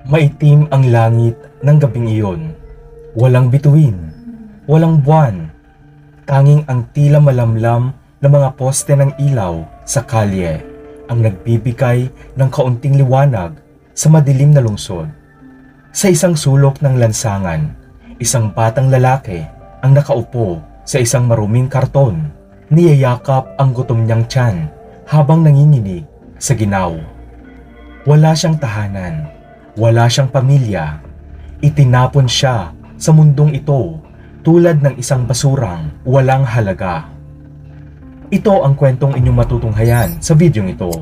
Maitim ang langit ng gabing iyon. Walang bituin, walang buwan. Tanging ang tila malamlam na mga poste ng ilaw sa kalye ang nagbibigay ng kaunting liwanag sa madilim na lungsod. Sa isang sulok ng lansangan, isang batang lalaki ang nakaupo sa isang maruming karton. Niyayakap ang gutom niyang tiyan habang nanginginig sa ginaw. Wala siyang tahanan, wala siyang pamilya. Itinapon siya sa mundong ito tulad ng isang basurang walang halaga. Ito ang kwentong inyong matutunghayan sa videong ito.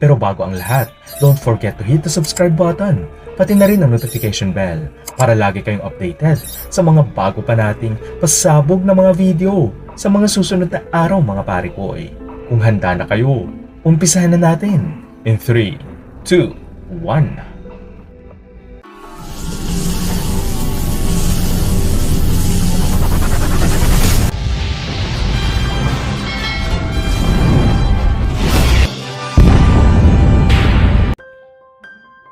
Pero bago ang lahat, don't forget to hit the subscribe button, pati na rin ang notification bell para lagi kayong updated sa mga bago pa nating pasabog na mga video sa mga susunod na araw mga pare ko. Kung handa na kayo, umpisahan na natin in 3, 2, 1.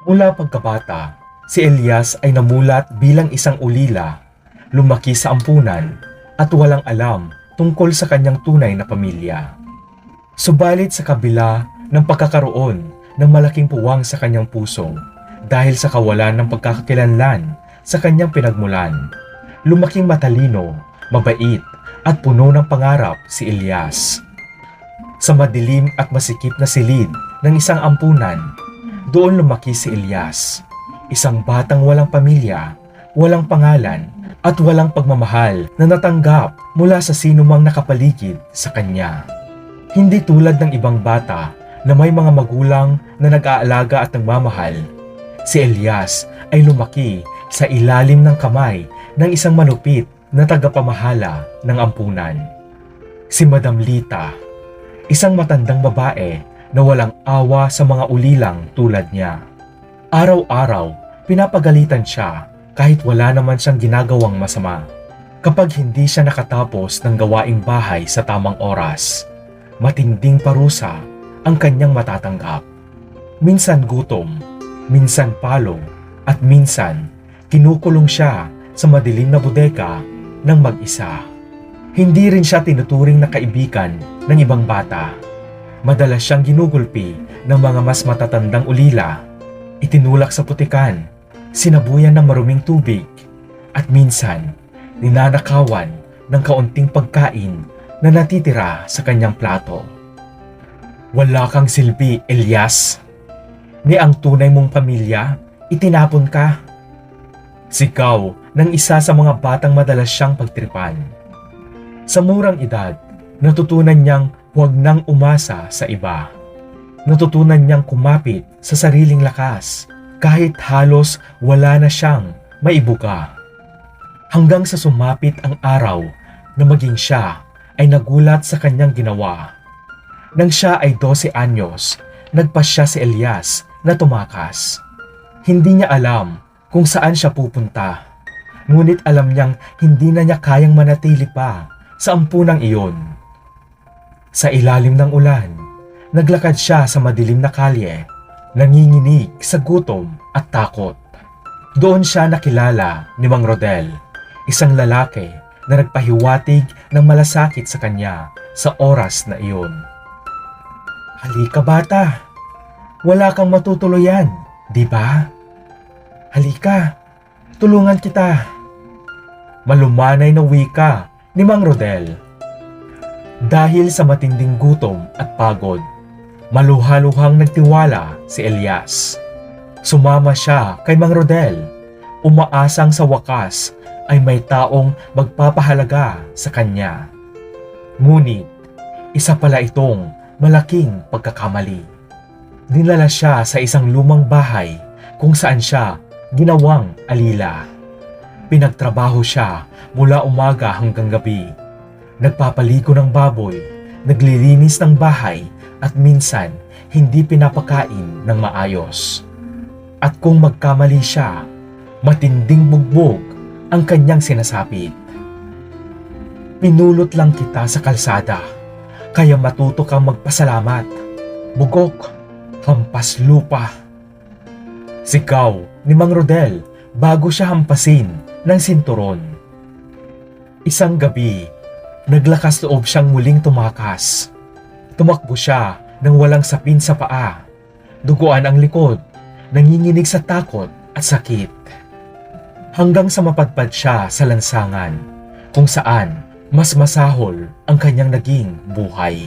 Mula pagkabata, si Elias ay namulat bilang isang ulila, lumaki sa ampunan at walang alam tungkol sa kanyang tunay na pamilya. Subalit sa kabila ng pagkakaroon ng malaking puwang sa kanyang puso dahil sa kawalan ng pagkakakilanlan sa kanyang pinagmulan, lumaking matalino, mabait at puno ng pangarap si Elias. Sa madilim at masikip na silid ng isang ampunan, doon lumaki si Elias, isang batang walang pamilya, walang pangalan, at walang pagmamahal na natanggap mula sa sinumang nakapaligid sa kanya. Hindi tulad ng ibang bata na may mga magulang na nag-aalaga at nagmamahal, si Elias ay lumaki sa ilalim ng kamay ng isang malupit na tagapamahala ng ampunan. Si Madam Lita, isang matandang babae na walang awa sa mga ulilang tulad niya. Araw-araw, pinapagalitan siya kahit wala naman siyang ginagawang masama. Kapag hindi siya nakatapos ng gawaing bahay sa tamang oras, matinding parusa ang kanyang matatanggap. Minsan gutom, minsan palo, at minsan kinukulong siya sa madilim na bodega ng mag-isa. Hindi rin siya tinuturing na kaibigan ng ibang bata. Madalas siyang ginugulpi ng mga mas matatandang ulila, itinulak sa putikan, sinabuyan ng maruming tubig, at minsan ninanakawan ng kaunting pagkain na natitira sa kanyang plato. Wala kang silbi, Elias. Ni ang tunay mong pamilya, itinapon ka. Sigaw ng isa sa mga batang madalas siyang pagtripan. Sa murang edad, natutunan niyang huwag nang umasa sa iba. Natutunan niyang kumapit sa sariling lakas kahit halos wala na siyang maibuka. Hanggang sa sumapit ang araw na maging siya ay nagulat sa kanyang ginawa. Nang siya ay 12 anyos, nagpasya si Elias na tumakas. Hindi niya alam kung saan siya pupunta. Ngunit alam niyang hindi na niya kayang manatili pa sa ampunang iyon. Sa ilalim ng ulan, naglakad siya sa madilim na kalye, nanginginig sa gutom at takot. Doon siya nakilala ni Mang Rodel, isang lalaki na nagpahiwatig ng malasakit sa kanya sa oras na iyon. Halika bata, wala kang matutuluyan, di ba? Halika, tulungan kita. Malumanay na wika ni Mang Rodel. Dahil sa matinding gutom at pagod, maluhaluhang nagtiwala si Elias. Sumama siya kay Mang Rodel, umaasang sa wakas ay may taong magpapahalaga sa kanya. Ngunit, isa pala itong malaking pagkakamali. Dinala siya sa isang lumang bahay kung saan siya ginawang alila. Pinagtrabaho siya mula umaga hanggang gabi. Nagpapaligo ng baboy, naglilinis ng bahay at minsan hindi pinapakain ng maayos. At kung magkamali siya, matinding bugbog ang kanyang sinasapit. Pinulot lang kita sa kalsada, kaya matuto kang magpasalamat. Bugok, hampas lupa. Sigaw ni Mang Rodel bago siya hampasin ng sinturon. Isang gabi, naglakas loob siyang muling tumakas. Tumakbo siya nang walang sapin sa paa. Duguan ang likod, nanginginig sa takot at sakit. Hanggang sa mapadpad siya sa lansangan, kung saan mas masahol ang kanyang naging buhay.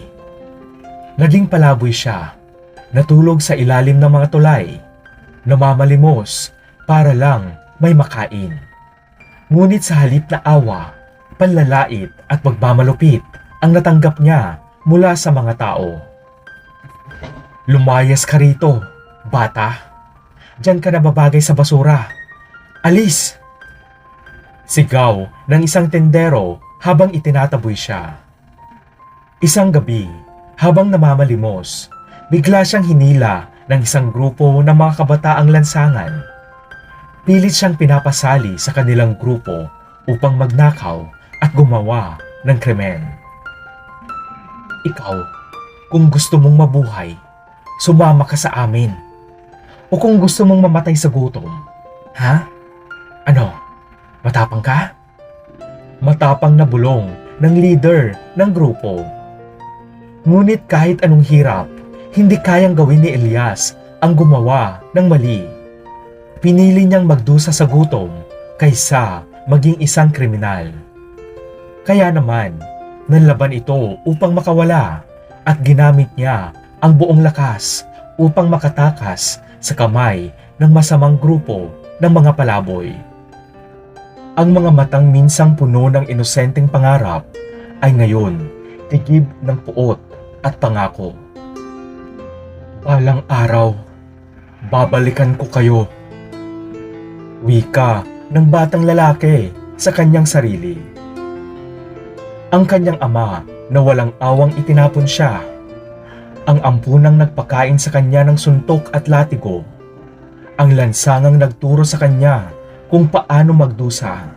Naging palaboy siya, natulog sa ilalim ng mga tulay, namamalimos para lang may makain. Ngunit sa halip na awa, panlalait at pagmamalupit ang natanggap niya mula sa mga tao. Lumayas ka rito, bata. Diyan ka nababagay sa basura. Alis! Sigaw ng isang tendero habang itinataboy siya. Isang gabi, habang namamalimos, bigla siyang hinila ng isang grupo ng mga kabataang lansangan. Pilit siyang pinapasali sa kanilang grupo upang magnakaw at gumawa ng krimen. Ikaw, kung gusto mong mabuhay, sumama ka sa amin. O kung gusto mong mamatay sa gutom, ha? Ano, matapang ka? Matapang na bulong ng leader ng grupo. Ngunit kahit anong hirap, hindi kayang gawin ni Elias ang gumawa ng mali. Pinili niyang magdusa sa gutom kaysa maging isang kriminal. Kaya naman, nanlaban ito upang makawala at ginamit niya ang buong lakas upang makatakas sa kamay ng masamang grupo ng mga palaboy. Ang mga matang minsang puno ng inosenteng pangarap ay ngayon tigib ng puot at pangako. Balang araw, babalikan ko kayo. Wika ng batang lalaki sa kanyang sarili. Ang kanyang ama na walang awang itinapon siya. Ang ampunang nagpakain sa kanya ng suntok at latigo. Ang lansangang nagturo sa kanya kung paano magdusa.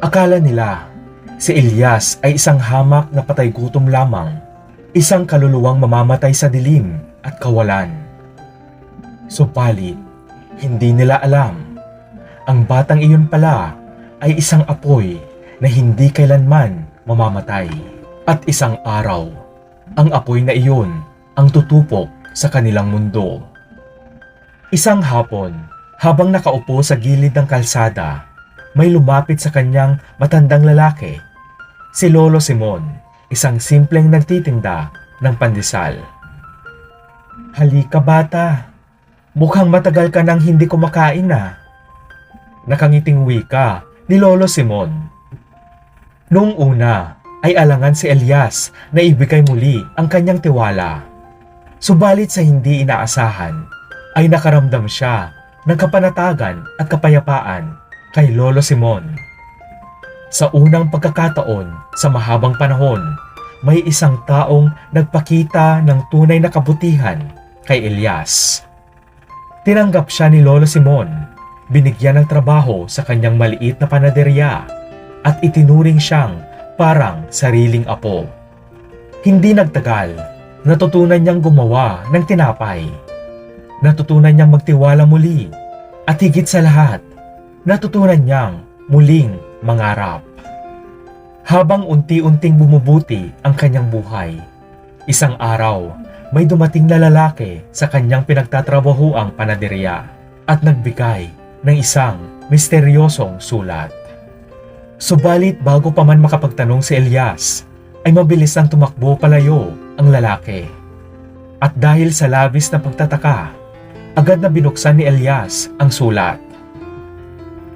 Akala nila si Elias ay isang hamak na patay gutom lamang, isang kaluluwang mamamatay sa dilim at kawalan. Subalit, hindi nila alam, ang batang iyon pala ay isang apoy na hindi kailanman mamamatay. At isang araw, ang apoy na iyon ang tutupok sa kanilang mundo. Isang hapon, habang nakaupo sa gilid ng kalsada, may lumapit sa kanyang matandang lalaki, si Lolo Simon, isang simpleng nagtitinda ng pandesal. Halika bata, mukhang matagal ka nang hindi kumakain na. Nakangiting wika ni Lolo Simon. Noong una ay alangan si Elias na ibigay muli ang kanyang tiwala. Subalit sa hindi inaasahan ay nakaramdam siya ng kapanatagan at kapayapaan kay Lolo Simon. Sa unang pagkakataon sa mahabang panahon, may isang taong nagpakita ng tunay na kabutihan kay Elias. Tinanggap siya ni Lolo Simon, binigyan ng trabaho sa kanyang maliit na panaderya at itinuring siyang parang sariling apo. Hindi nagtagal, natutunan niyang gumawa ng tinapay. Natutunan niyang magtiwala muli at higit sa lahat, natutunan niyang muling mangarap. Habang unti-unting bumubuti ang kanyang buhay, isang araw may dumating na lalaki sa kanyang pinagtatrabahuang panaderya at nagbigay ng isang misteryosong sulat. Subalit bago pa man makapagtanong si Elias, ay mabilis nang tumakbo palayo ang lalaki. At dahil sa labis na pagtataka, agad na binuksan ni Elias ang sulat.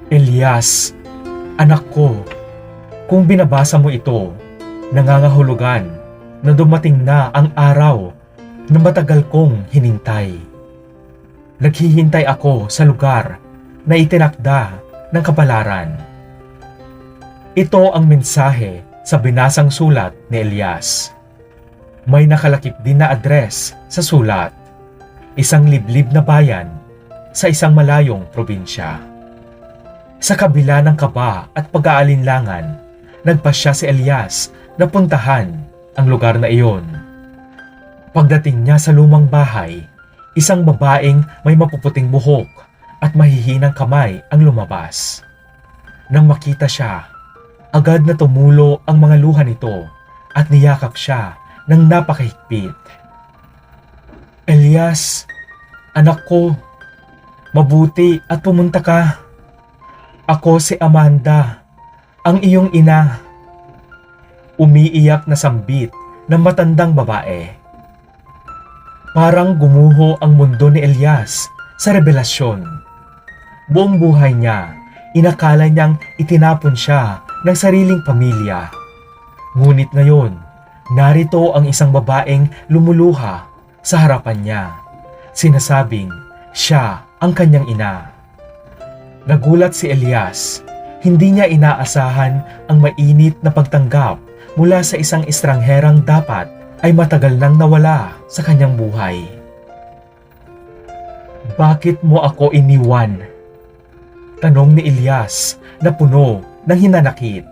Elias, anak ko, kung binabasa mo ito, nangangahulugan na dumating na ang araw na matagal kong hinintay. Naghihintay ako sa lugar na itinakda ng kapalaran. Ito ang mensahe sa binasang sulat ni Elias. May nakalakip din na address sa sulat. Isang liblib na bayan sa isang malayong probinsya. Sa kabila ng kaba at pag-aalinlangan, nagpasya si Elias na puntahan ang lugar na iyon. Pagdating niya sa lumang bahay, isang babaeng may mapuputing buhok at mahihinang kamay ang lumabas. Nang makita siya, agad na tumulo ang mga luha nito at niyakap siya ng napakahigpit. Elias, anak ko, mabuti at pumunta ka. Ako si Amanda, ang iyong ina. Umiiyak na sambit ng matandang babae. Parang gumuho ang mundo ni Elias sa revelasyon. Buong buhay niya, inakala niyang itinapon siya ng sariling pamilya. Ngunit ngayon, narito ang isang babaeng lumuluha sa harapan niya. Sinasabing siya ang kanyang ina. Nagulat si Elias. Hindi niya inaasahan ang mainit na pagtanggap mula sa isang estrangherang dapat ay matagal nang nawala sa kanyang buhay. Bakit mo ako iniwan? Tanong ni Elias na puno ng hinanakit.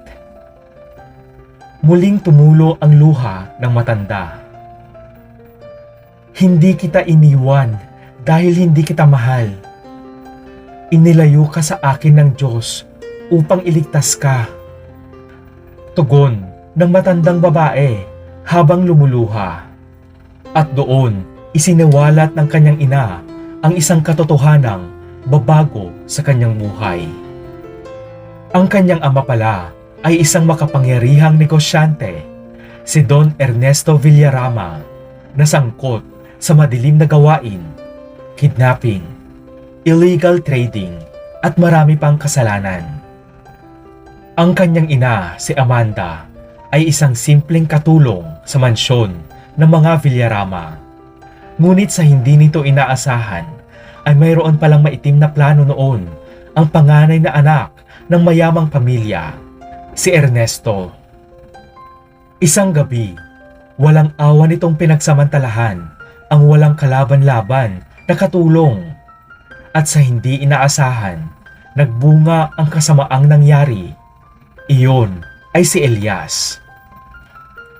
Muling tumulo ang luha ng matanda. Hindi kita iniwan dahil hindi kita mahal. Inilayo ka sa akin ng Diyos upang iligtas ka. Tugon ng matandang babae habang lumuluha. At doon, isiniwalat ng kanyang ina ang isang katotohanang babago sa kanyang buhay. Ang kanyang ama pala ay isang makapangyarihang negosyante, si Don Ernesto Villarama, na sangkot sa madilim na gawain, kidnapping, illegal trading at marami pang kasalanan. Ang kanyang ina, si Amanda, ay isang simpleng katulong sa mansyon ng mga Villarama. Ngunit sa hindi nito inaasahan, ay mayroon palang maitim na plano noon ang panganay na anak ng mayamang pamilya, si Ernesto. Isang gabi, walang awa nitong pinagsamantalahan ang walang kalaban-laban na katulong. At sa hindi inaasahan, nagbunga ang kasamaang nangyari. Iyon ay si Elias.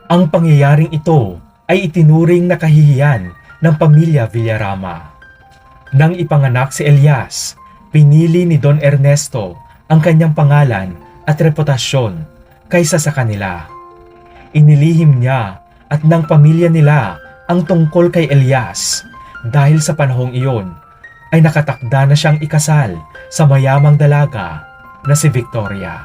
Ang pangyayaring ito ay itinuring na kahihiyan ng pamilya Villarama. Nang ipanganak si Elias, pinili ni Don Ernesto ang kanyang pangalan at reputasyon kaysa sa kanila. Inilihim niya at ng pamilya nila ang tungkol kay Elias dahil sa panahong iyon ay nakatakda na siyang ikasal sa mayamang dalaga na si Victoria.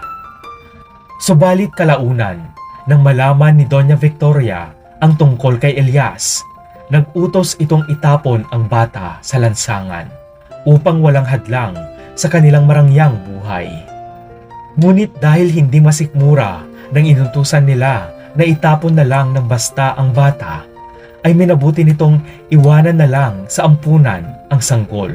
Subalit kalaunan, nang malaman ni Doña Victoria ang tungkol kay Elias, nag-utos itong itapon ang bata sa lansangan upang walang hadlang sa kanilang marangyang buhay. Ngunit dahil hindi masikmura ng inutusan nila na itapon na lang ng basta ang bata, ay minabuti nitong iwanan na lang sa ampunan ang sanggol.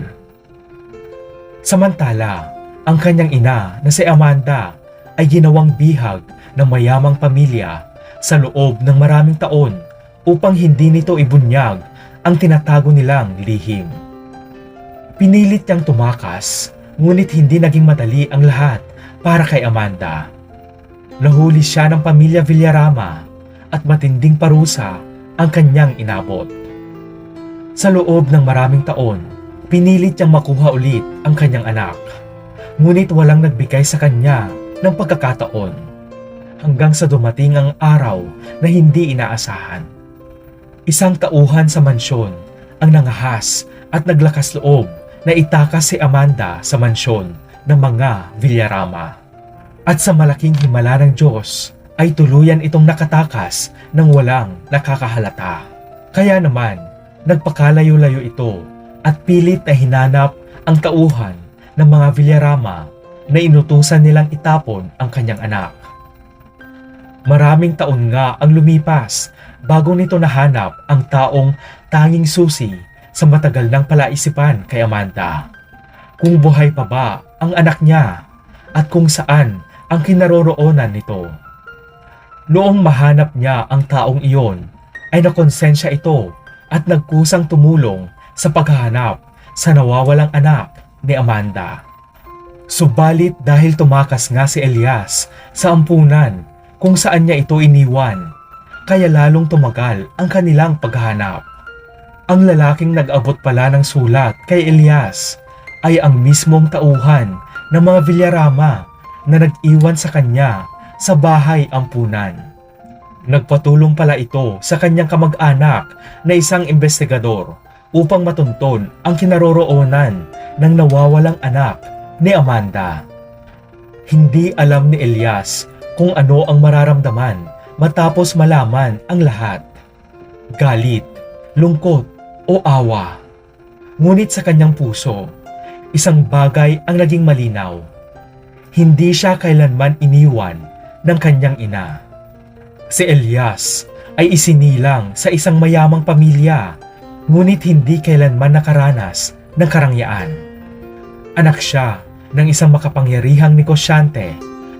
Samantala, ang kanyang ina na si Amanda ay ginawang bihag ng mayamang pamilya sa loob ng maraming taon upang hindi nito ibunyag ang tinatago nilang lihim. Pinilit niyang tumakas, ngunit hindi naging madali ang lahat para kay Amanda. Nahuli siya ng pamilya Villarama at matinding parusa ang kanyang inabot. Sa loob ng maraming taon, pinilit niyang makuha ulit ang kanyang anak. Ngunit walang nagbigay sa kanya ng pagkakataon hanggang sa dumating ang araw na hindi inaasahan. Isang tauhan sa mansyon ang nangahas at naglakas loob na itakas si Amanda sa mansyon ng mga Villarama. At sa malaking himala ng Diyos ay tuluyan itong nakatakas ng walang nakakahalata. Kaya naman, nagpakalayo-layo ito at pilit na hinanap ang tauhan ng mga Villarama na inutusan nilang itapon ang kanyang anak. Maraming taon nga ang lumipas bago nito nahanap ang taong tanging susi sa matagal ng palaisipan kay Amanda. Kung buhay pa ba ang anak niya at kung saan ang kinaroroonan nito. Noong mahanap niya ang taong iyon, ay nakonsensya ito at nagkusang tumulong sa paghahanap sa nawawalang anak ni Amanda. Subalit dahil tumakas nga si Elias sa ampunan kung saan niya ito iniwan, kaya lalong tumagal ang kanilang paghahanap. Ang lalaking nag-abot pala ng sulat kay Elias ay ang mismong tauhan ng mga Villarama na nag-iwan sa kanya sa bahay ampunan. Nagpatulong pala ito sa kanyang kamag-anak na isang investigador upang matunton ang kinaroroonan ng nawawalang anak ni Amanda. Hindi alam ni Elias kung ano ang mararamdaman matapos malaman ang lahat. Galit, lungkot o awa. Ngunit sa kanyang puso, isang bagay ang naging malinaw. Hindi siya kailanman iniwan ng kanyang ina. Si Elias ay isinilang sa isang mayamang pamilya, ngunit hindi kailanman nakaranas ng karangyaan. Anak siya ng isang makapangyarihang negosyante,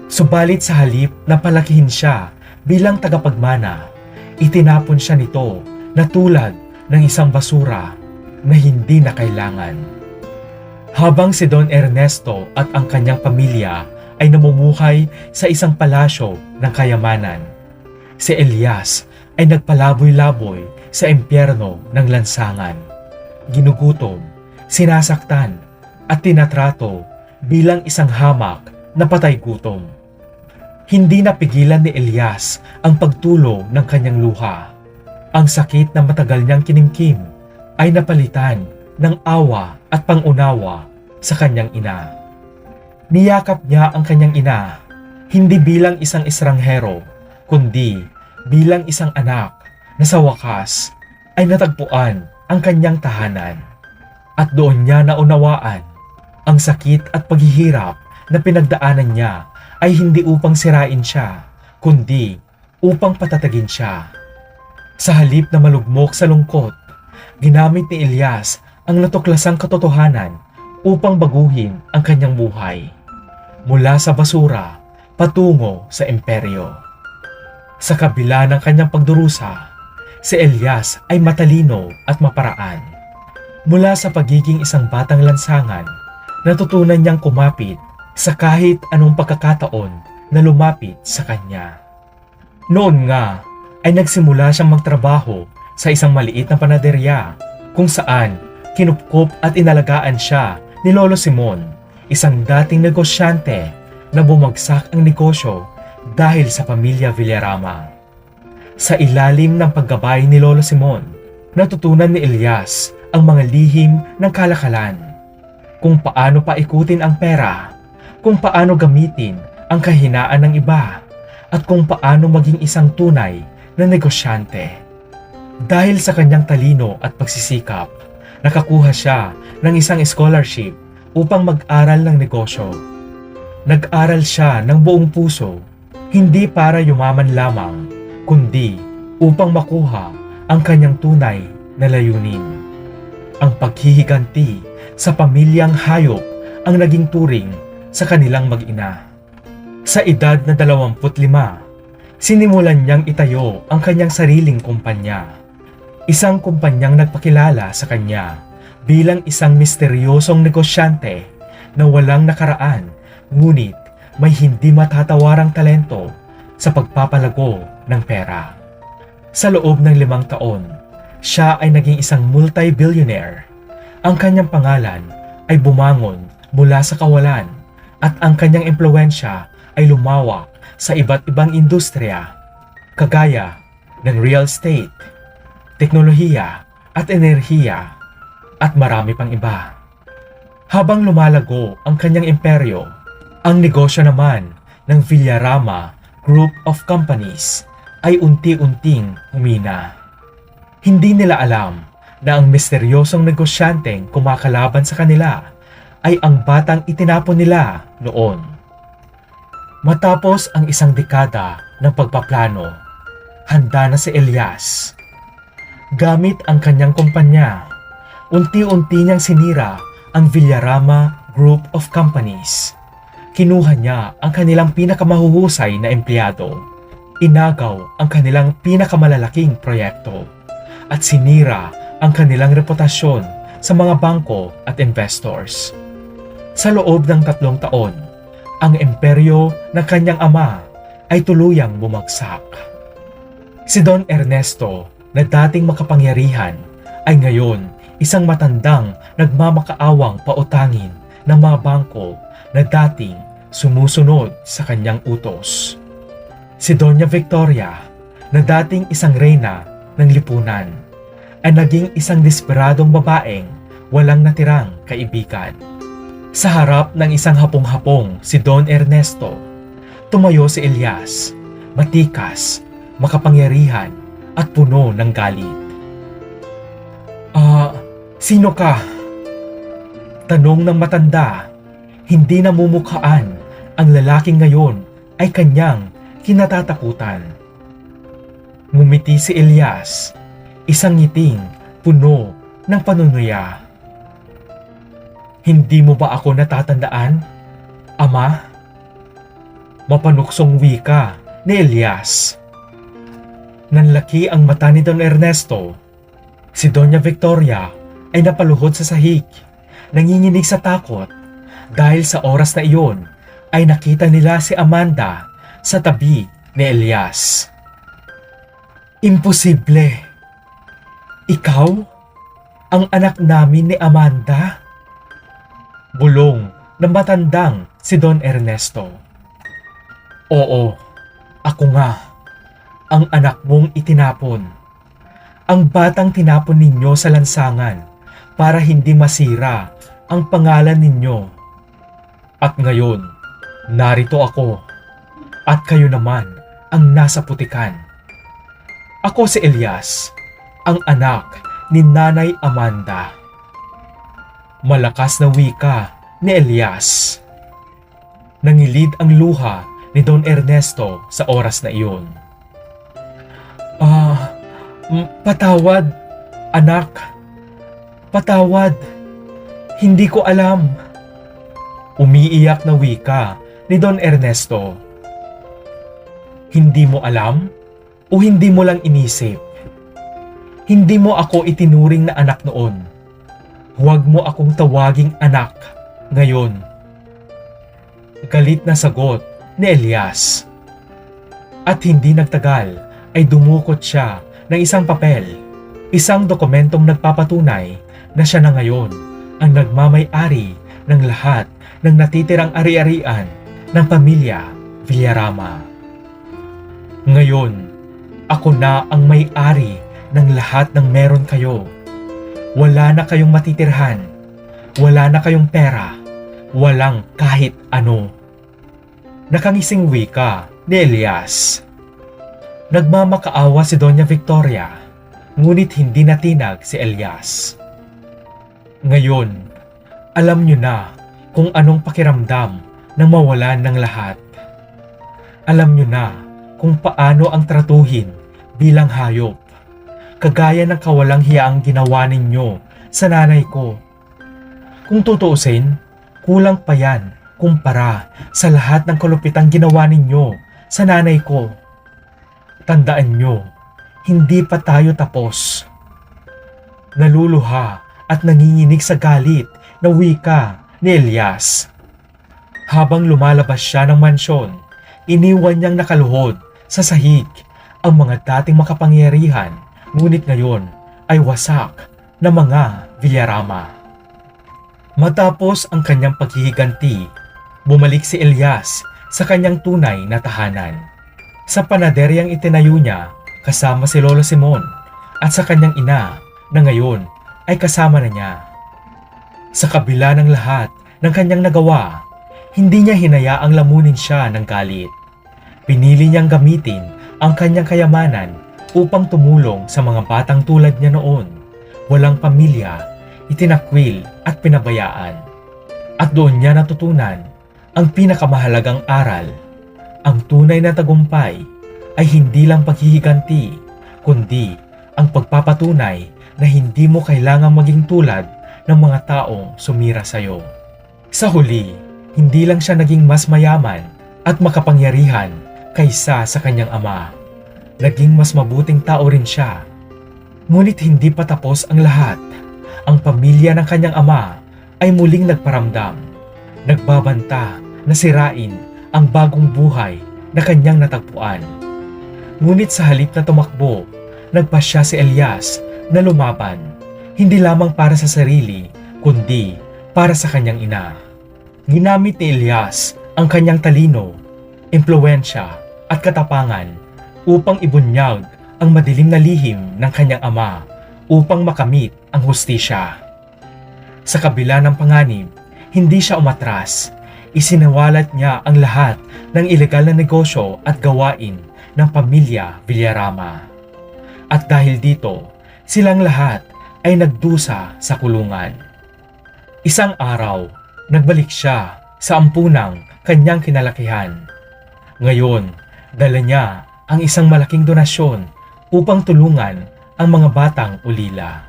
subalit sa halip na palakihin siya bilang tagapagmana, itinapon siya nito na tulad ng isang basura na hindi na kailangan. Habang si Don Ernesto at ang kanyang pamilya ay namumuhay sa isang palasyo ng kayamanan, si Elias ay nagpalaboy-laboy sa impyerno ng lansangan. Ginugutom, sinasaktan at tinatrato bilang isang hamak na patay gutom. Hindi napigilan ni Elias ang pagtulo ng kanyang luha. Ang sakit na matagal niyang kinimkim ay napalitan ng awa at pangunawa sa kanyang ina. Niyakap niya ang kanyang ina, hindi bilang isang estranghero, kundi bilang isang anak na sa wakas ay natagpuan ang kanyang tahanan. At doon niya naunawaan ang sakit at paghihirap na pinagdaanan niya ay hindi upang sirain siya, kundi upang patatagin siya. Sa halip na malugmok sa lungkot, ginamit ni Elias ang natuklasang katotohanan upang baguhin ang kanyang buhay. Mula sa basura, patungo sa imperyo. Sa kabila ng kanyang pagdurusa, si Elias ay matalino at maparaan. Mula sa pagiging isang batang lansangan, natutunan niyang kumapit sa kahit anong pagkakataon na lumapit sa kanya. Noon nga ay nagsimula siyang magtrabaho sa isang maliit na panaderya kung saan kinupkop at inalagaan siya ni Lolo Simon, isang dating negosyante na bumagsak ang negosyo dahil sa pamilya Villarama. Sa ilalim ng paggabay ni Lolo Simon, natutunan ni Elias ang mga lihim ng kalakalan, kung paano paikutin ang pera, kung paano gamitin ang kahinaan ng iba, at kung paano maging isang tunay na negosyante. Dahil sa kanyang talino at pagsisikap, nakakuha siya ng isang scholarship upang mag-aral ng negosyo. Nag-aral siya ng buong puso, hindi para yumaman lamang, kundi upang makuha ang kanyang tunay na layunin. Ang paghihiganti sa pamilyang hayop ang naging turing sa kanilang mag-ina. Sa edad na 25, sinimulan niyang itayo ang kanyang sariling kumpanya. Isang kumpanyang nagpakilala sa kanya bilang isang misteryosong negosyante na walang nakaraan, ngunit may hindi matatawarang talento sa pagpapalago ng pera. Sa loob ng 5 taon, siya ay naging isang multi-billionaire. Ang kanyang pangalan ay bumangon mula sa kawalan at ang kanyang impluwensya ay lumawak sa iba't ibang industriya, kagaya ng real estate, teknolohiya at enerhiya, at marami pang iba. Habang lumalago ang kanyang imperyo, ang negosyo naman ng Villarama Group of Companies ay unti-unting humina. Hindi nila alam na ang misteryosong negosyanteng kumakalaban sa kanila ay ang batang itinapon nila noon. Matapos ang isang dekada ng pagpaplano, handa na si Elias. Gamit ang kanyang kumpanya, unti-unti niyang sinira ang Villarama Group of Companies. Kinuha niya ang kanilang pinakamahuhusay na empleyado, inagaw ang kanilang pinakamalalaking proyekto, at sinira ang kanilang reputasyon sa mga bangko at investors. Sa loob ng 3 taon, ang imperyo ng kanyang ama ay tuluyang bumagsak. Si Don Ernesto, na dating makapangyarihan, ay ngayon isang matandang nagmamakaawang pautangin ng mga bangko na dating sumusunod sa kanyang utos. Si Doña Victoria, na dating isang reyna ng lipunan, ay naging isang desperadong babaeng walang natirang kaibigan. Sa harap ng isang hapong-hapong si Don Ernesto, tumayo si Elias, matikas, makapangyarihan at puno ng galit. Sino ka?" Tanong ng matanda, hindi namumukhaan ang lalaking ngayon ay kanyang kinatatakutan. Ngumiti si Elias, isang ngiting puno ng panunuya. "Hindi mo ba ako natatandaan, Ama?" Mapanuksong wika ni Elias. Nanlaki ang mata ni Don Ernesto. Si Doña Victoria ay napaluhod sa sahig, nanginginig sa takot dahil sa oras na iyon ay nakita nila si Amanda sa tabi ni Elias. "Imposible! Ikaw? Ang anak namin ni Amanda?" Bulong ng matandang si Don Ernesto. "Oo, ako nga, ang anak mong itinapon. Ang batang tinapon ninyo sa lansangan para hindi masira ang pangalan ninyo. At ngayon, narito ako, at kayo naman ang nasa putikan. Ako si Elias, ang anak ni Nanay Amanda." Malakas na wika ni Elias. Nangilid ang luha ni Don Ernesto sa oras na iyon. Patawad, anak. Patawad. Hindi ko alam." Umiiyak na wika ni Don Ernesto. "Hindi mo alam? O hindi mo lang inisip? Hindi mo ako itinuring na anak noon. Huwag mo akong tawaging anak ngayon." Galit na sagot ni Elias. At hindi nagtagal ay dumukot siya ng isang papel, isang dokumentong nagpapatunay na siya na ngayon ang nagmamay-ari ng lahat ng natitirang ari-arian ng pamilya Villarama. "Ngayon, ako na ang may-ari ng lahat ng meron kayo. Wala na kayong matitirhan, wala na kayong pera, walang kahit ano." Nakangising wika ni Elias. Nagmamakaawa si Doña Victoria, ngunit hindi natinag si Elias. "Ngayon, alam niyo na kung anong pakiramdam ng mawalan ng lahat. Alam niyo na kung paano ang tratuhin bilang hayop, kagaya ng kawalang hiyaang ginawa ninyo sa nanay ko. Kung tutuusin, kulang pa yan kumpara sa lahat ng kalupitang ginawa ninyo sa nanay ko. Tandaan nyo, hindi pa tayo tapos." Naluluha at nanginginig sa galit na wika ni Elias. Habang lumalabas siya ng mansyon, iniwan niyang nakaluhod sa sahig ang mga dating makapangyarihan, ngunit ngayon ay wasak na mga Villarama. Matapos ang kanyang paghihiganti, bumalik si Elias sa kanyang tunay na tahanan. Sa panaderyang itinayo niya kasama si Lolo Simon at sa kanyang ina na ngayon ay kasama na niya. Sa kabila ng lahat ng kanyang nagawa, hindi niya hinayaang lamunin siya ng galit. Pinili niyang gamitin ang kanyang kayamanan upang tumulong sa mga batang tulad niya noon, walang pamilya, itinakwil at pinabayaan. At doon niya natutunan ang pinakamahalagang aral. Ang tunay na tagumpay ay hindi lang paghihiganti, kundi ang pagpapatunay na hindi mo kailangang maging tulad ng mga taong sumira sa iyo. Sa huli, hindi lang siya naging mas mayaman at makapangyarihan kaysa sa kanyang ama. Naging mas mabuting tao rin siya. Ngunit hindi pa tapos ang lahat. Ang pamilya ng kanyang ama ay muling nagparamdam. Nagbabanta na sirain ang bagong buhay na kanyang natagpuan. Ngunit sa halip na tumakbo, nagpasya si Elias na lumaban. hindi lamang para sa sarili, kundi para sa kanyang ina. Ginamit ni Elias ang kanyang talino, impluwensya at katapangan upang ibunyag ang madilim na lihim ng kanyang ama upang makamit ang hustisya. Sa kabila ng panganib, hindi siya umatras. Isinawalat niya ang lahat ng ilegal na negosyo at gawain ng pamilya Villarama. At dahil dito, silang lahat ay nagdusa sa kulungan. Isang araw, nagbalik siya sa ampunang kanyang kinalakihan. Ngayon, dala niya ang isang malaking donasyon upang tulungan ang mga batang ulila.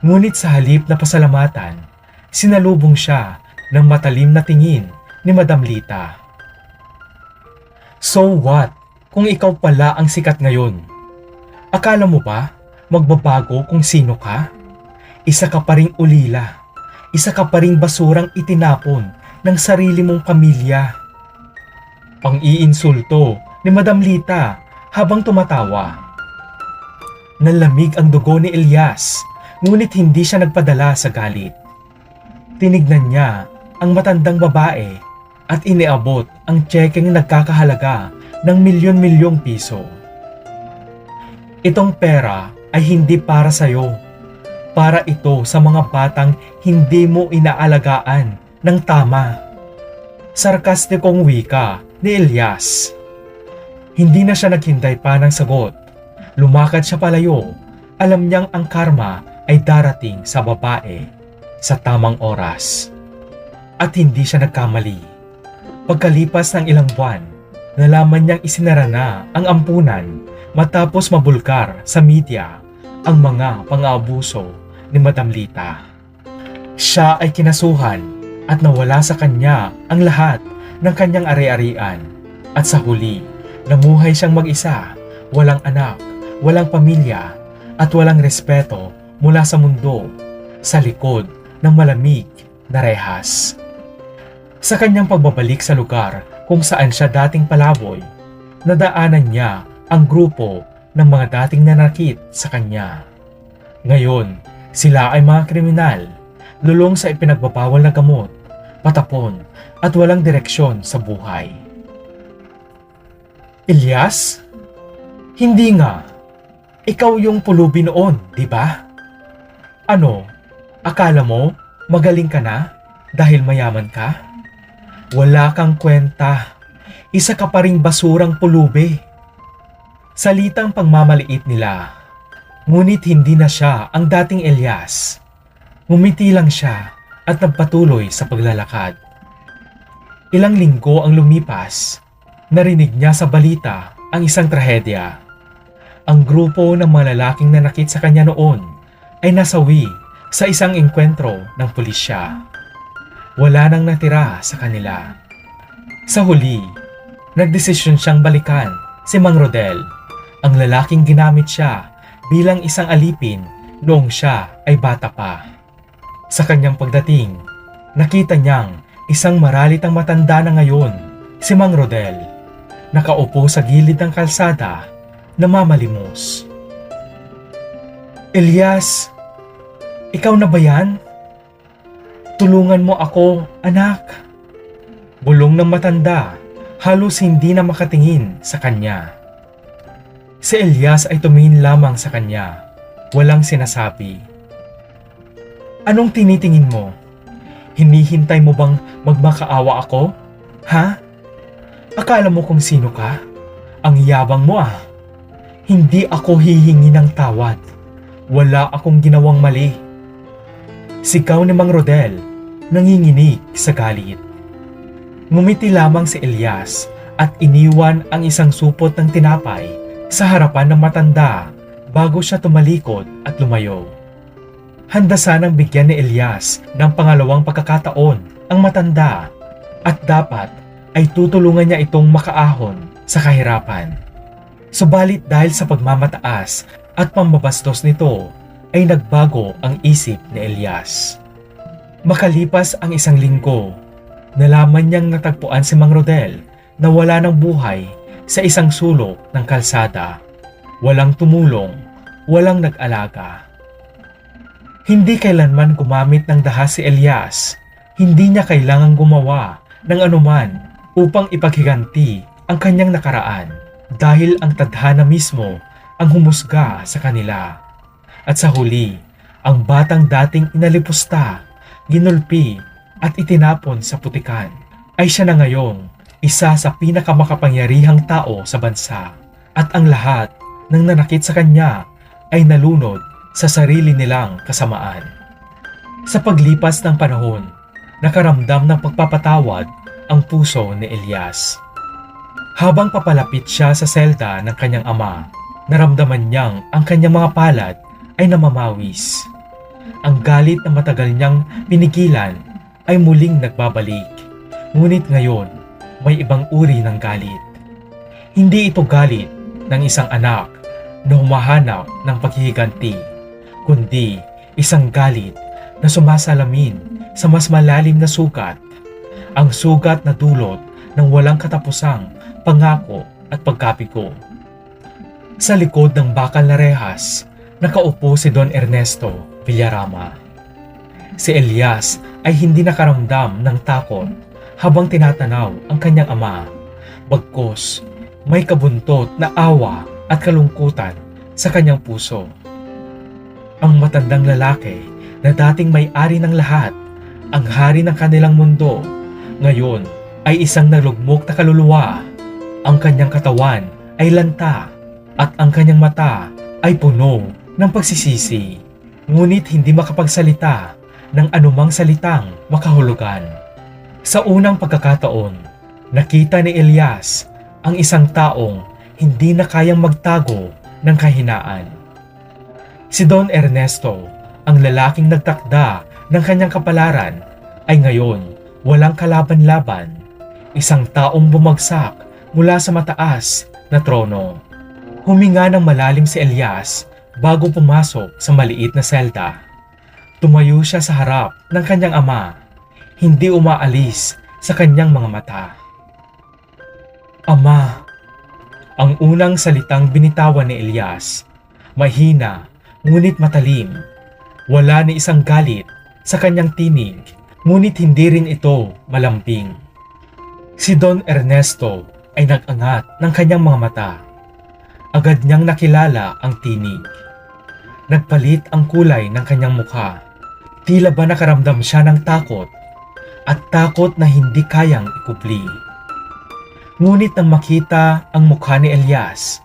Ngunit sa halip na pasalamatan, sinalubong siya ng matalim na tingin ni Madam Lita. So what kung ikaw pala ang sikat ngayon? Akala mo ba magbabago kung sino ka? Isa ka pa ring ulila. Isa ka pa ring basurang itinapon ng sarili mong pamilya. Ang iinsulto ni Madam Lita habang tumatawa. Nalamig ang dugo ni Elias, ngunit hindi siya nagpadala sa galit. Tinignan niya ang matandang babae at iniabot ang tsekeng nagkakahalaga ng milyon-milyong piso. Itong pera ay hindi para sa'yo. Para ito sa mga batang hindi mo inaalagaan ng tama. Sarkastikong wika ni Elias. Hindi na siya naghintay pa ng sagot. Lumakad siya palayo. Alam niyang ang karma ay darating sa babae sa tamang oras. At hindi siya nagkamali. Pagkalipas ng ilang buwan, nalaman niyang isinara na ang ampunan matapos mabulkar sa media ang mga pang-aabuso ni Madam Lita. Siya ay kinasuhan at nawala sa kanya ang lahat ng kanyang ari-arian at sa huli, namuhay siyang mag-isa, walang anak, walang pamilya at walang respeto mula sa mundo sa likod ng malamig na rehas. Sa kanyang pagbabalik sa lugar kung saan siya dating palaboy, nadaanan niya ang grupo ng mga dating nanakit sa kanya. Ngayon, sila ay mga kriminal, lulong sa ipinagbabawal na gamot, patapon at walang direksyon sa buhay. Elias? Hindi nga. Ikaw yung pulubi noon, di ba? Ano? Akala mo magaling ka na dahil mayaman ka? Wala kang kwenta. Isa ka pa ring basurang pulubi. Salitang pangmamaliit nila. Ngunit hindi na siya ang dating Elias. Ngumiti lang siya at nagpatuloy sa paglalakad. Ilang linggo ang lumipas. Narinig niya sa balita ang isang trahedya. Ang grupo ng mga lalaking nanakit sa kanya noon ay nasawi sa isang engkwentro ng pulisya. Wala nang natira sa kanila. Sa huli, nagdesisyon siyang balikan si Mang Rodel, ang lalaking ginamit siya bilang isang alipin noong siya ay bata pa. Sa kanyang pagdating, nakita niyang isang maralitang matanda na ngayon, si Mang Rodel, nakaupo sa gilid ng kalsada, namamalimos. Elias, ikaw na ba yan? Tulungan mo ako, anak. Bulong ng matanda, halos hindi na makatingin sa kanya. Si Elias ay tumingin lamang sa kanya, walang sinasabi. Anong tinitingin mo? Hinihintay mo bang magmakaawa ako? Ha? Akala mo kung sino ka? Ang yabang mo ah. Hindi ako hihingi ng tawad. Wala akong ginawang mali. Sigaw ni Mang Rodel, nanginginig sa galit. Ngumiti lamang si Elias at iniwan ang isang supot ng tinapay sa harapan ng matanda bago siya tumalikod at lumayo. Handa sanang bigyan ni Elias ng pangalawang pagkakataon ang matanda at dapat ay tutulungan niya itong makaahon sa kahirapan. Subalit dahil sa pagmamataas at pambabastos nito ay nagbago ang isip ni Elias. Makalipas ang isang linggo, nalaman niyang natagpuan si Mang Rodel na wala ng buhay sa isang sulok ng kalsada. Walang tumulong, walang nag-alaga. Hindi kailanman gumamit ng dahas si Elias. Hindi niya kailangang gumawa ng anuman upang ipaghiganti ang kanyang nakaraan dahil ang tadhana mismo ang humusga sa kanila. At sa huli, ang batang dating inalipusta, ginulpi at itinapon sa putikan ay siya na ngayong isa sa pinakamakapangyarihang tao sa bansa at ang lahat ng nanakit sa kanya ay nalunod sa sarili nilang kasamaan. Sa paglipas ng panahon, nakaramdam ng pagpapatawad ang puso ni Elias. Habang papalapit siya sa selda ng kanyang ama, naramdaman niyang ang kanyang mga palad ay namamawis. Ang galit na matagal niyang pinigilan ay muling nagbabalik. Ngunit ngayon, may ibang uri ng galit. Hindi ito galit ng isang anak na humahanap ng paghihiganti, kundi isang galit na sumasalamin sa mas malalim na sugat, ang sugat na dulot ng walang katapusang pangako at pagkapigo. Sa likod ng bakal na rehas, nakaupo si Don Ernesto Villarama. Si Elias ay hindi nakaramdam ng takot habang tinatanaw ang kanyang ama, bagkus may kabuntot na awa at kalungkutan sa kanyang puso. Ang matandang lalaki na dating may-ari ng lahat, ang hari ng kanilang mundo, ngayon ay isang nalugmok na kaluluwa. Ang kanyang katawan ay lanta at ang kanyang mata ay puno ng pagsisisi, ngunit hindi makapagsalita ng anumang salitang makahulugan. Sa unang pagkakataon, nakita ni Elias ang isang taong hindi na kayang magtago ng kahinaan. Si Don Ernesto, ang lalaking nagtakda ng kanyang kapalaran, ay ngayon walang kalaban-laban, isang taong bumagsak mula sa mataas na trono. Huminga ng malalim si Elias bago pumasok sa maliit na selda. Tumayo siya sa harap ng kanyang ama, hindi umaalis sa kanyang mga mata. Ama, ang unang salitang binitawan ni Elias, mahina ngunit matalim. Wala ni isang galit sa kanyang tinig, ngunit hindi rin ito malambing. Si Don Ernesto ay nag-angat ng kanyang mga mata. Agad niyang nakilala ang tinig. Nagpalit ang kulay ng kanyang mukha. Tila ba nakaramdam siya ng takot at takot na hindi kayang ikubli. Ngunit nang makita ang mukha ni Elias,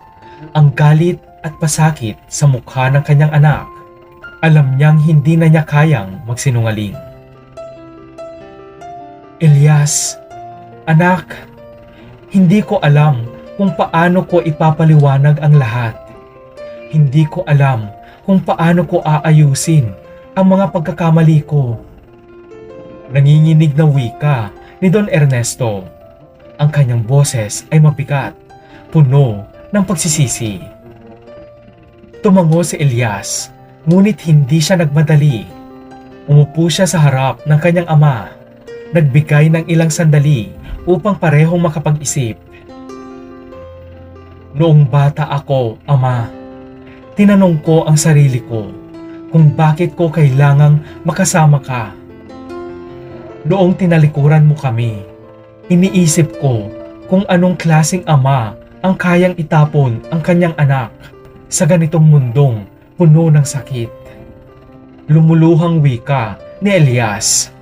ang galit at pasakit sa mukha ng kanyang anak, alam niyang hindi na niya kayang magsinungaling. Elias, anak, hindi ko alam kung paano ko ipapaliwanag ang lahat. Hindi ko alam kung paano ko aayusin ang mga pagkakamali ko. Nanginginig na wika ni Don Ernesto. Ang kanyang boses ay mabigat, puno ng pagsisisi. Tumango si Elias, ngunit hindi siya nagmadali. Umupo siya sa harap ng kanyang ama, nagbigay ng ilang sandali upang parehong makapag-isip. Noong bata ako, Ama, tinanong ko ang sarili ko kung bakit ko kailangang makasama ka. Noong tinalikuran mo kami, iniisip ko kung anong klaseng ama ang kayang itapon ang kanyang anak sa ganitong mundong puno ng sakit. Lumuluhang wika ni Elias.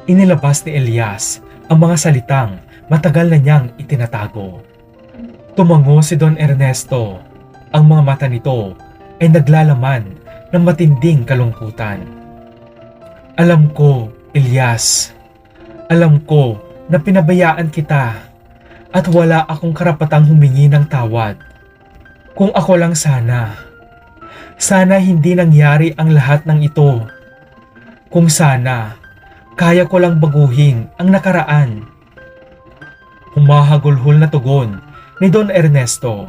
Inilabas ni Elias ang mga salitang matagal na niyang itinatago. Tumango si Don Ernesto. Ang mga mata nito ay naglalaman ng matinding kalungkutan. Alam ko, Elias. Alam ko na pinabayaan kita at wala akong karapatang humingi ng tawad. Kung ako lang sana. Sana hindi nangyari ang lahat ng ito. Kung sana, kaya ko lang baguhin ang nakaraan. Humahagulhol na tugon ni Don Ernesto.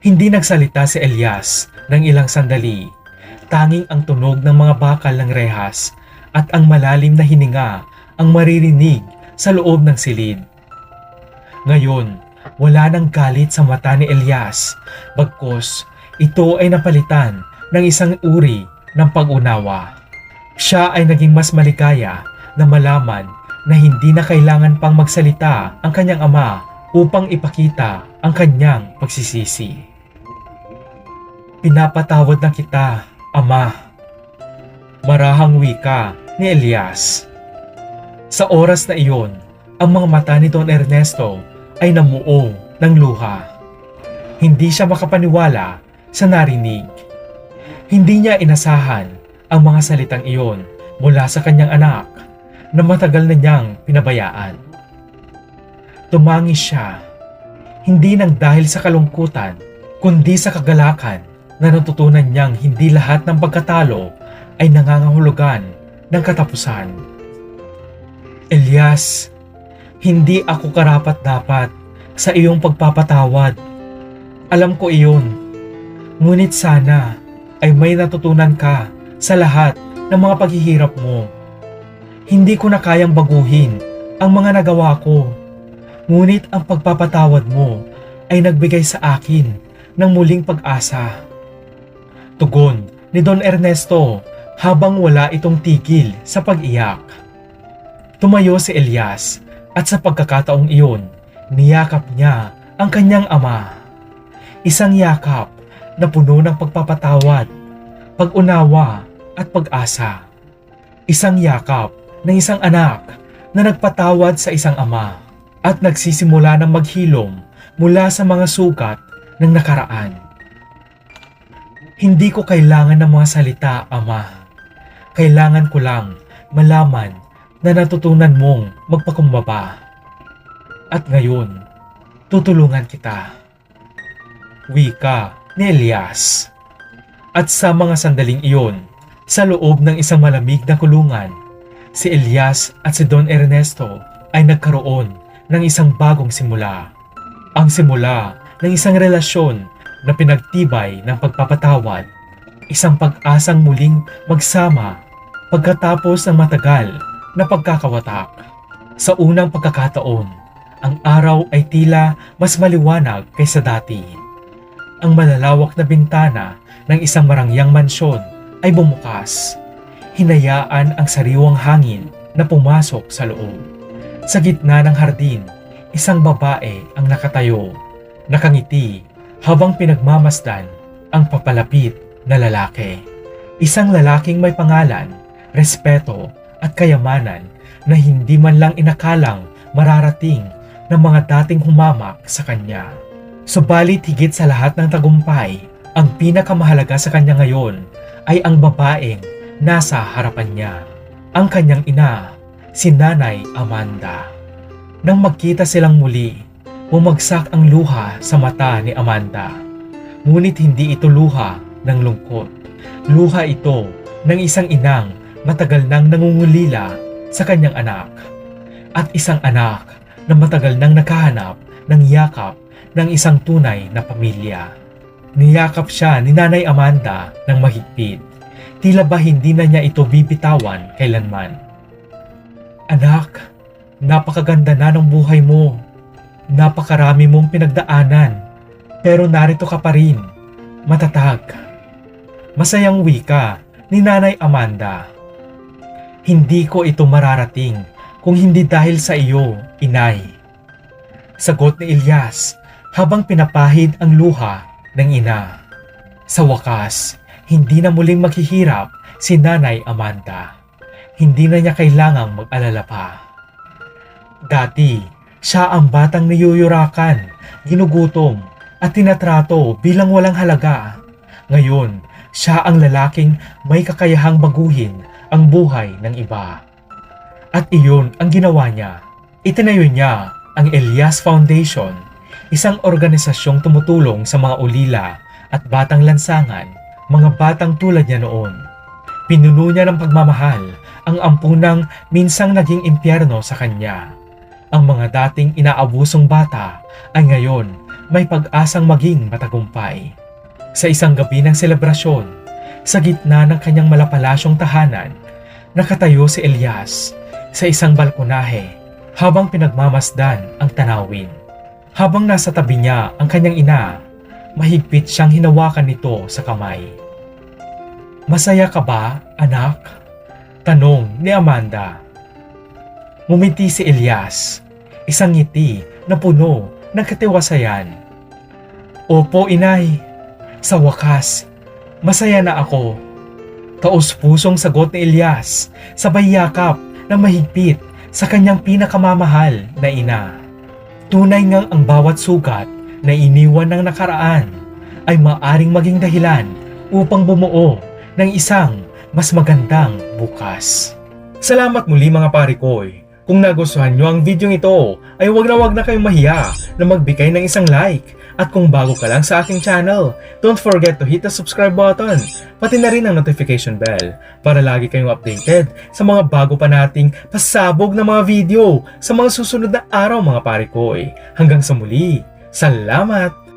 Hindi nagsalita si Elias ng ilang sandali. Tanging ang tunog ng mga bakal ng rehas at ang malalim na hininga ang maririnig sa loob ng silid. Ngayon, wala nang galit sa mata ni Elias, bagkus ito ay napalitan ng isang uri ng pag-unawa. Siya ay naging mas maligaya na malaman na hindi na kailangan pang magsalita ang kanyang ama upang ipakita ang kanyang pagsisisi. "Pinapatawad na kita, Ama," marahang wika ni Elias. Sa oras na iyon, ang mga mata ni Don Ernesto ay namuo ng luha. Hindi siya makapaniwala sa narinig. Hindi niya inasahan ang mga salitang iyon mula sa kanyang anak na matagal na niyang pinabayaan. Tumangis siya, hindi nang dahil sa kalungkutan, kundi sa kagalakan na natutunan niyang hindi lahat ng pagkatalo ay nangangahulugan ng katapusan. "Elias, hindi ako karapat-dapat sa iyong pagpapatawad. Alam ko iyon. Ngunit sana ay may natutunan ka sa lahat ng mga paghihirap mo. Hindi ko na kayang baguhin ang mga nagawa ko. Ngunit ang pagpapatawad mo ay nagbigay sa akin ng muling pag-asa." Tugon ni Don Ernesto habang wala itong tigil sa pag-iyak. Tumayo si Elias at sa pagkakataong iyon, niyakap niya ang kanyang ama. Isang yakap na puno ng pagpapatawad, pag-unawa at pag-asa. Isang yakap ng isang anak na nagpatawad sa isang ama at nagsisimula ng maghilom mula sa mga sugat ng nakaraan. "Hindi ko kailangan ng mga salita, Ama. Kailangan ko lang malaman na natutunan mong magpakumbaba. At ngayon, tutulungan kita." Wika ni Elias. At sa mga sandaling iyon, sa loob ng isang malamig na kulungan, si Elias at si Don Ernesto ay nagkaroon ng isang bagong simula. Ang simula ng isang relasyon na pinagtibay ng pagpapatawad, isang pag-asang muling magsama pagkatapos ng matagal na pagkakawatak. Sa unang pagkakataon, ang araw ay tila mas maliwanag kaysa dati. Ang malalawak na bintana ng isang marangyang mansyon ay bumukas. Hinayaan ang sariwang hangin na pumasok sa loob. Sa gitna ng hardin, isang babae ang nakatayo, nakangiti habang pinagmamasdan ang papalapit na lalaki. Isang lalaking may pangalan, respeto at kayamanan na hindi man lang inakalang mararating ng mga dating humamak sa kanya. Subalit higit sa lahat ng tagumpay, ang pinakamahalaga sa kanya ngayon ay ang babaeng nasa harapan niya, ang kanyang ina, si Nanay Amanda. Nang magkita silang muli, bumagsak ang luha sa mata ni Amanda. Ngunit hindi ito luha ng lungkot. Luha ito ng isang inang matagal nang nangungulila sa kanyang anak. At isang anak na matagal nang nakahanap ng yakap ng isang tunay na pamilya. Niyakap siya ni Nanay Amanda ng mahigpit. Tila ba hindi na niya ito bibitawan kailanman. "Anak, napakaganda na ng buhay mo. Napakarami mong pinagdaanan. Pero narito ka pa rin, matatag." Masayang wika ni Nanay Amanda. "Hindi ko ito mararating kung hindi dahil sa iyo, Inay." Sagot ni Elias habang pinapahid ang luha ng ina. Sa wakas, hindi na muling maghihirap si Nanay Amanda. Hindi na niya kailangang mag-alala pa. Dati, siya ang batang niyuyurakan, ginugutom at tinatrato bilang walang halaga. Ngayon, siya ang lalaking may kakayahang baguhin ang buhay ng iba. At iyon ang ginawa niya. Itinayo niya ang Elias Foundation, isang organisasyong tumutulong sa mga ulila at batang lansangan, mga batang tulad niya noon. Pinuno niya ng pagmamahal ang ampunang minsang naging impyerno sa kanya. Ang mga dating inaabusong bata ay ngayon may pag-asang maging matagumpay. Sa isang gabi ng selebrasyon, sa gitna ng kanyang malapalasyong tahanan, nakatayo si Elias sa isang balkonahe habang pinagmamasdan ang tanawin. Habang nasa tabi niya ang kanyang ina, mahigpit siyang hinawakan nito sa kamay. Masaya ka ba, anak? Tanong ni Amanda. Ngumiti si Elias, isang ngiti na puno ng katiwasayan. Opo, inay. Sa wakas, masaya na ako. Taos-pusong sagot ni Elias, sabay yakap na mahigpit sa kanyang pinakamamahal na ina. Tunay ngang ang bawat sugat na iniwan ng nakaraan ay maaring maging dahilan upang bumuo ng isang mas magandang bukas. Salamat muli mga parikoy. Kung nagustuhan nyo ang video ito, ay wag na kayong mahiya na magbigay ng isang like. At kung bago ka lang sa aking channel, don't forget to hit the subscribe button, pati na rin ang notification bell para lagi kayong updated sa mga bago pa nating pasabog na mga video sa mga susunod na araw mga parikoy. Hanggang sa muli, salamat!